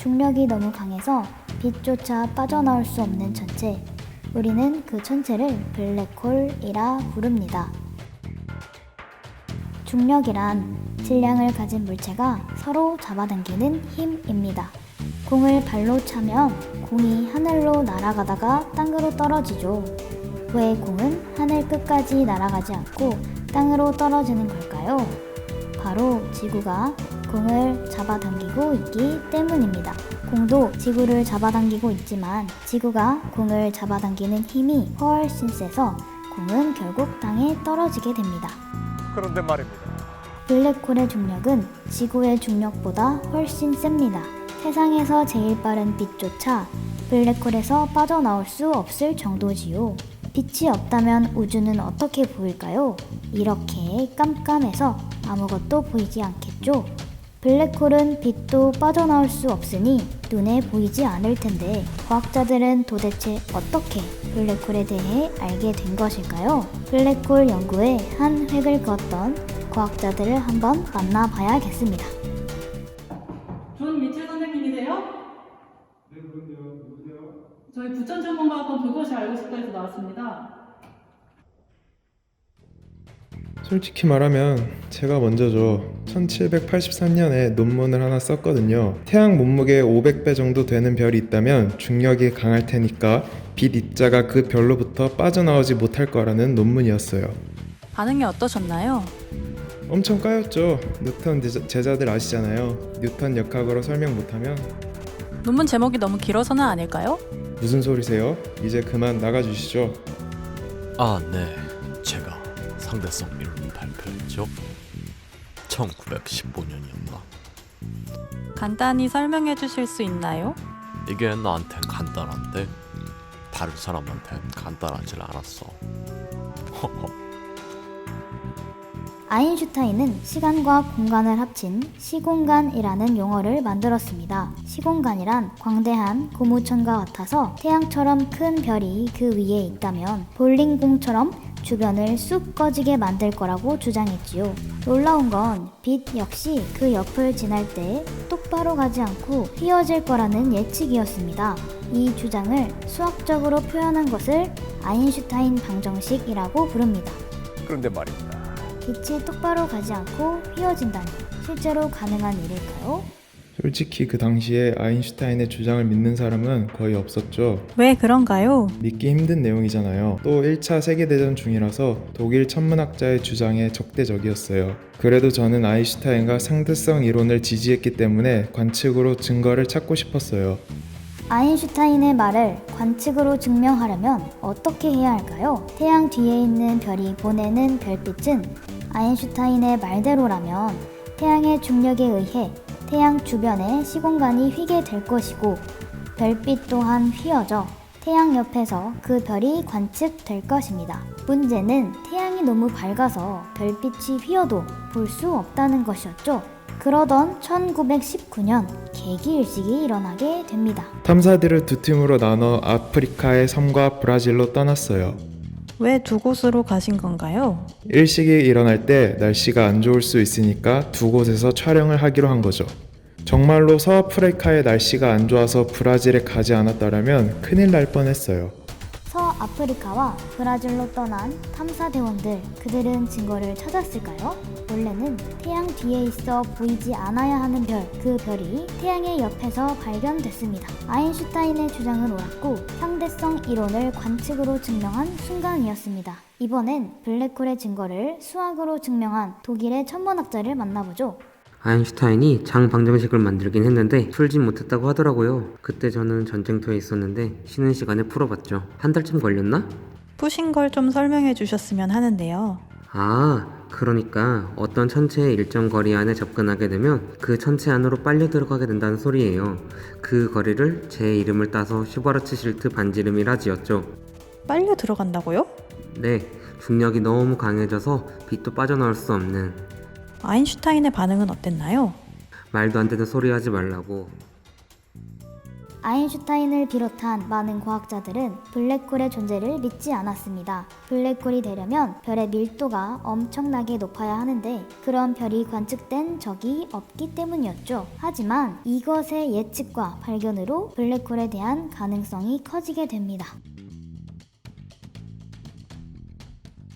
중력이 너무 강해서 빛조차 빠져나올 수 없는 천체. 우리는 그 천체를 블랙홀이라 부릅니다. 중력이란 질량을 가진 물체가 서로 잡아당기는 힘입니다. 공을 발로 차면 공이 하늘로 날아가다가 땅으로 떨어지죠. 왜 공은 하늘 끝까지 날아가지 않고 땅으로 떨어지는 걸까요? 바로 지구가 공을 잡아당기고 있기 때문입니다. 공도 지구를 잡아당기고 있지만 지구가 공을 잡아당기는 힘이 훨씬 세서 공은 결국 땅에 떨어지게 됩니다. 그런데 말입니다. 블랙홀의 중력은 지구의 중력보다 훨씬 셉니다. 세상에서 제일 빠른 빛조차 블랙홀에서 빠져나올 수 없을 정도지요. 빛이 없다면 우주는 어떻게 보일까요? 이렇게 깜깜해서 아무것도 보이지 않겠죠? 블랙홀은 빛도 빠져나올 수 없으니 눈에 보이지 않을 텐데 과학자들은 도대체 어떻게 블랙홀에 대해 알게 된 것일까요? 블랙홀 연구에 한 획을 그었던 과학자들을 한번 만나봐야겠습니다. 존미첼 선생님이세요? 네, 그런데요. 누구세요? 저희 부천전문과학원 그것이 알고 싶다에서 나왔습니다. 솔직히 말하면 제가 먼저죠. 1783년에 논문을 하나 썼거든요. 태양 몸무게 500배 정도 되는 별이 있다면 중력이 강할 테니까 빛 입자가 그 별로부터 빠져나오지 못할 거라는 논문이었어요. 반응이 어떠셨나요? 엄청 까였죠. 뉴턴 제자들 아시잖아요. 뉴턴 역학으로 설명 못하면 논문 제목이 너무 길어서는 아닐까요? 무슨 소리세요? 이제 그만 나가주시죠. 아, 네. 제가 상대성 이론을 발표했죠. 1915년이었나? 간단히 설명해 주실 수 있나요? 이게 나한텐 간단한데 다른 사람한텐 간단하질 않았어. 허허. 아인슈타인은 시간과 공간을 합친 시공간이라는 용어를 만들었습니다. 시공간이란 광대한 고무천과 같아서 태양처럼 큰 별이 그 위에 있다면 볼링공처럼 주변을 쑥 꺼지게 만들 거라고 주장했지요. 놀라운 건 빛 역시 그 옆을 지날 때 똑바로 가지 않고 휘어질 거라는 예측이었습니다. 이 주장을 수학적으로 표현한 것을 아인슈타인 방정식이라고 부릅니다. 그런데 말입니다. 빛이 똑바로 가지 않고 휘어진다니 실제로 가능한 일일까요? 솔직히 그 당시에 아인슈타인의 주장을 믿는 사람은 거의 없었죠. 왜 그런가요? 믿기 힘든 내용이잖아요. 또 1차 세계대전 중이라서 독일 천문학자의 주장에 적대적이었어요. 그래도 저는 아인슈타인과 상대성 이론을 지지했기 때문에 관측으로 증거를 찾고 싶었어요. 아인슈타인의 말을 관측으로 증명하려면 어떻게 해야 할까요? 태양 뒤에 있는 별이 보내는 별빛은 아인슈타인의 말대로라면 태양의 중력에 의해 태양 주변의 시공간이 휘게 될 것이고 별빛 또한 휘어져 태양 옆에서 그 별이 관측될 것입니다. 문제는 태양이 너무 밝아서 별빛이 휘어도 볼 수 없다는 것이었죠. 그러던 1919년 계기일식이 일어나게 됩니다. 탐사들을 두 팀으로 나눠 아프리카의 섬과 브라질로 떠났어요. 왜 두 곳으로 가신 건가요? 일식이 일어날 때 날씨가 안 좋을 수 있으니까 두 곳에서 촬영을 하기로 한 거죠. 정말로 서아프리카의 날씨가 안 좋아서 브라질에 가지 않았다면 큰일 날 뻔했어요. 서아프리카와 브라질로 떠난 탐사대원들, 그들은 증거를 찾았을까요? 원래는 태양 뒤에 있어 보이지 않아야 하는 별, 그 별이 태양의 옆에서 발견됐습니다. 아인슈타인의 주장은 옳았고 상대성 이론을 관측으로 증명한 순간이었습니다. 이번엔 블랙홀의 증거를 수학으로 증명한 독일의 천문학자를 만나보죠. 아인슈타인이 장 방정식을 만들긴 했는데 풀진 못했다고 하더라고요. 그때 저는 전쟁터에 있었는데 쉬는 시간에 풀어봤죠. 한 달쯤 걸렸나? 푸신 걸 좀 설명해 주셨으면 하는데요. 그러니까 어떤 천체의 일정 거리 안에 접근하게 되면 그 천체 안으로 빨려 들어가게 된다는 소리예요. 그 거리를 제 이름을 따서 슈바르츠 실트 반지름이라 지었죠. 빨려 들어간다고요? 네, 중력이 너무 강해져서 빛도 빠져나올 수 없는. 아인슈타인의 반응은 어땠나요? 말도 안 되는 소리 하지 말라고. 아인슈타인을 비롯한 많은 과학자들은 블랙홀의 존재를 믿지 않았습니다. 블랙홀이 되려면 별의 밀도가 엄청나게 높아야 하는데 그런 별이 관측된 적이 없기 때문이었죠. 하지만 이것의 예측과 발견으로 블랙홀에 대한 가능성이 커지게 됩니다.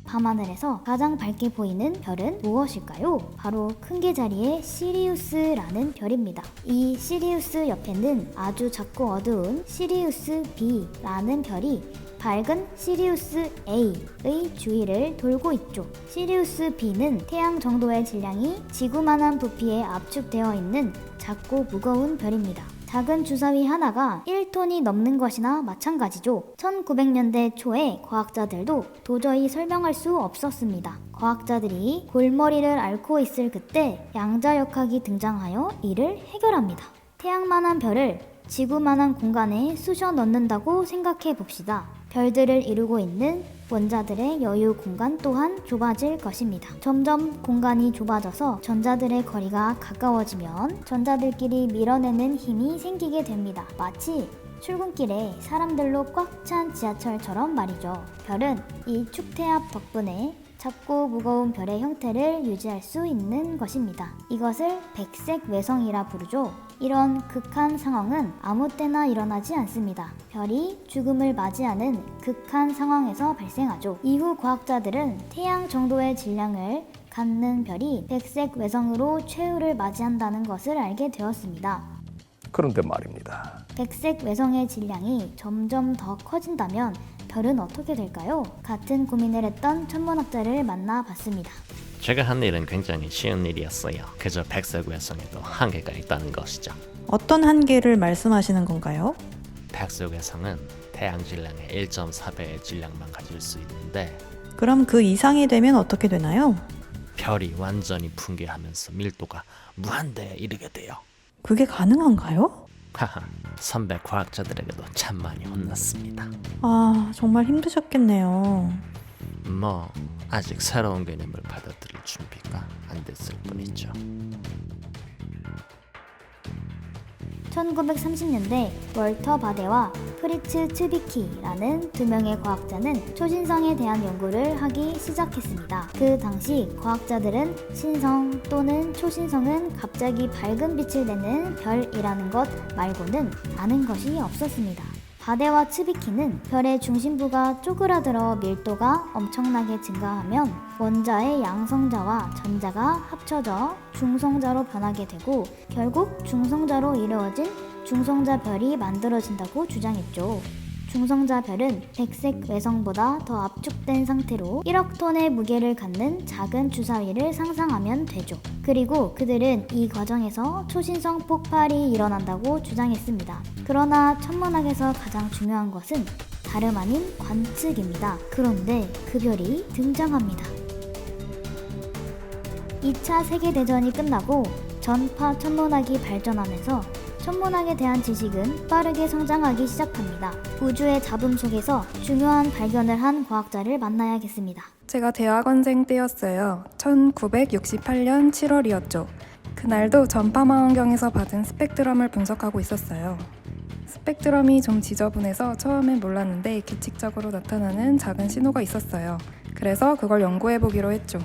밤하늘에서 가장 밝게 보이는 별은 무엇일까요? 바로 큰 개 자리의 시리우스라는 별입니다. 이 시리우스 옆에는 아주 작고 어두운 시리우스 B라는 별이 밝은 시리우스 A의 주위를 돌고 있죠. 시리우스 B는 태양 정도의 질량이 지구만한 부피에 압축되어 있는 작고 무거운 별입니다. 작은 주사위 하나가 1톤이 넘는 것이나 마찬가지죠. 1900년대 초에 과학자들도 도저히 설명할 수 없었습니다. 과학자들이 골머리를 앓고 있을 그때 양자역학이 등장하여 이를 해결합니다. 태양만한 별을 지구만한 공간에 쑤셔 넣는다고 생각해 봅시다. 별들을 이루고 있는 원자들의 여유 공간 또한 좁아질 것입니다. 점점 공간이 좁아져서 전자들의 거리가 가까워지면 전자들끼리 밀어내는 힘이 생기게 됩니다. 마치 출근길에 사람들로 꽉 찬 지하철처럼 말이죠. 별은 이 축태압 덕분에 작고 무거운 별의 형태를 유지할 수 있는 것입니다. 이것을 백색 외성이라 부르죠. 이런 극한 상황은 아무 때나 일어나지 않습니다. 별이 죽음을 맞이하는 극한 상황에서 발생하죠. 이후 과학자들은 태양 정도의 질량을 갖는 별이 백색 외성으로 최후를 맞이한다는 것을 알게 되었습니다. 그런데 말입니다. 백색 외성의 질량이 점점 더 커진다면 별은 어떻게 될까요? 같은 고민을 했던 천문학자를 만나봤습니다. 제가 한 일은 굉장히 쉬운 일이었어요. 그저 백색 외성에도 한계가 있다는 것이죠. 어떤 한계를 말씀하시는 건가요? 백색 외성은 태양 질량의 1.4배의 질량만 가질 수 있는데 그럼 그 이상이 되면 어떻게 되나요? 별이 완전히 붕괴하면서 밀도가 무한대에 이르게 돼요. 그게 가능한가요? 하하, 선배 과학자들에게도 참 많이 혼났습니다. 아, 정말 힘드셨겠네요. 뭐 아직 새로운 개념을 받아들일 준비가 안 됐을 뿐이죠. 1930년대 월터 바데와 프리츠 츠비키라는 두 명의 과학자는 초신성에 대한 연구를 하기 시작했습니다. 그 당시 과학자들은 신성 또는 초신성은 갑자기 밝은 빛을 내는 별이라는 것 말고는 아는 것이 없었습니다. 바데와 츠비키는 별의 중심부가 쪼그라들어 밀도가 엄청나게 증가하면 원자의 양성자와 전자가 합쳐져 중성자로 변하게 되고 결국 중성자로 이루어진 중성자 별이 만들어진다고 주장했죠. 중성자 별은 백색 외성보다 더 압축된 상태로 1억 톤의 무게를 갖는 작은 주사위를 상상하면 되죠. 그리고 그들은 이 과정에서 초신성 폭발이 일어난다고 주장했습니다. 그러나 천문학에서 가장 중요한 것은 다름 아닌 관측입니다. 그런데 그 별이 등장합니다. 2차 세계대전이 끝나고 전파 천문학이 발전하면서 천문학에 대한 지식은 빠르게 성장하기 시작합니다. 우주의 잡음 속에서 중요한 발견을 한 과학자를 만나야겠습니다. 제가 대학원생 때였어요. 1968년 7월이었죠. 그날도 전파망원경에서 받은 스펙트럼을 분석하고 있었어요. 스펙트럼이 좀 지저분해서 처음엔 몰랐는데 규칙적으로 나타나는 작은 신호가 있었어요. 그래서 그걸 연구해보기로 했죠.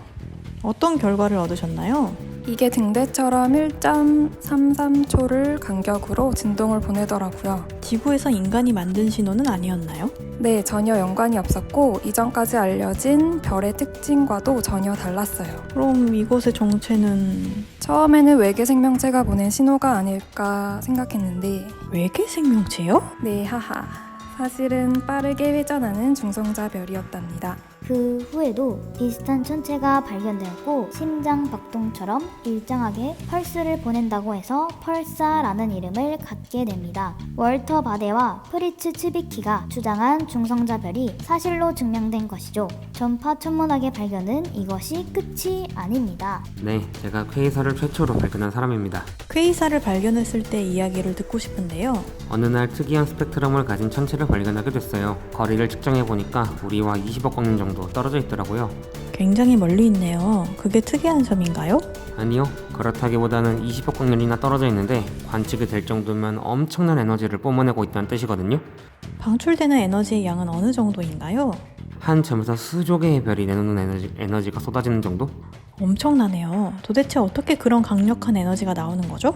어떤 결과를 얻으셨나요? 이게 등대처럼 1.33초를 간격으로 진동을 보내더라고요. 지구에서 인간이 만든 신호는 아니었나요? 네, 전혀 연관이 없었고 이전까지 알려진 별의 특징과도 전혀 달랐어요. 그럼 이것의 정체는 처음에는 외계 생명체가 보낸 신호가 아닐까 생각했는데 외계 생명체요? 네, 하하. 사실은 빠르게 회전하는 중성자 별이었답니다. 그 후에도 비슷한 천체가 발견되었고 심장 박동처럼 일정하게 펄스를 보낸다고 해서 펄사라는 이름을 갖게 됩니다. 월터 바데와 프리츠 츠비키가 주장한 중성자별이 사실로 증명된 것이죠. 전파 천문학의 발견은 이것이 끝이 아닙니다. 네, 제가 퀘이사를 최초로 발견한 사람입니다. 퀘이사를 발견했을 때 이야기를 듣고 싶은데요. 어느 날 특이한 스펙트럼을 가진 천체를 발견하게 됐어요. 거리를 측정해보니까 우리와 20억 광년 정도 떨어져 있더라고요. 굉장히 멀리 있네요. 그게 특이한 점인가요? 아니요, 그렇다기보다는 20억 광년이나 떨어져 있는데 관측이 될 정도면 엄청난 에너지를 뿜어내고 있다는 뜻이거든요. 방출되는 에너지의 양은 어느 정도인가요? 한 점에서 수조 개의 별이 내놓는 에너지가 쏟아지는 정도? 엄청나네요. 도대체 어떻게 그런 강력한 에너지가 나오는 거죠?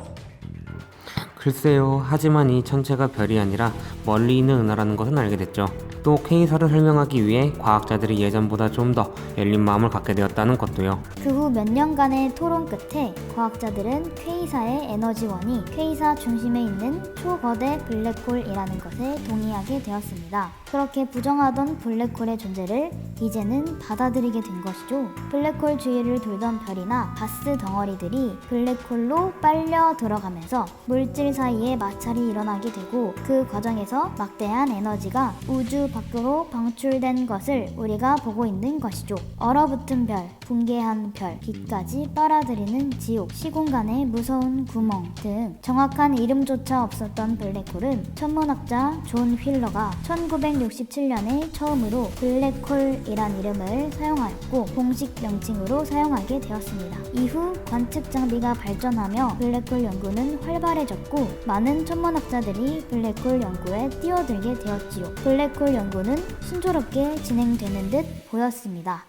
글쎄요, 하지만 이 천체가 별이 아니라 멀리 있는 은하라는 것은 알게 됐죠. 또 K사를 설명하기 위해 과학자들이 예전보다 좀 더 열린 마음을 갖게 되었다는 것도요. 그 후 몇 년간의 토론 끝에 과학자들은 퀘이사의 에너지원이 퀘이사 중심에 있는 초거대 블랙홀이라는 것에 동의하게 되었습니다. 그렇게 부정하던 블랙홀의 존재를 이제는 받아들이게 된 것이죠. 블랙홀 주위를 돌던 별이나 가스 덩어리들이 블랙홀로 빨려 들어가면서 물질 사이에 마찰이 일어나게 되고 그 과정에서 막대한 에너지가 우주 밖으로 방출된 것을 우리가 보고 있는 것이죠. 얼어붙은 별, 붕괴한 별, 빛까지 빨아들이는 지옥, 시공간의 무서운 구멍 등 정확한 이름조차 없었던 블랙홀은 천문학자 존 휠러가 1967년에 처음으로 블랙홀이란 이름을 사용하였고 공식 명칭으로 사용하게 되었습니다. 이후 관측 장비가 발전하며 블랙홀 연구는 활발해졌고 많은 천문학자들이 블랙홀 연구에 뛰어들게 되었지요. 블랙홀 연구는 순조롭게 진행되는 듯 보였습니다.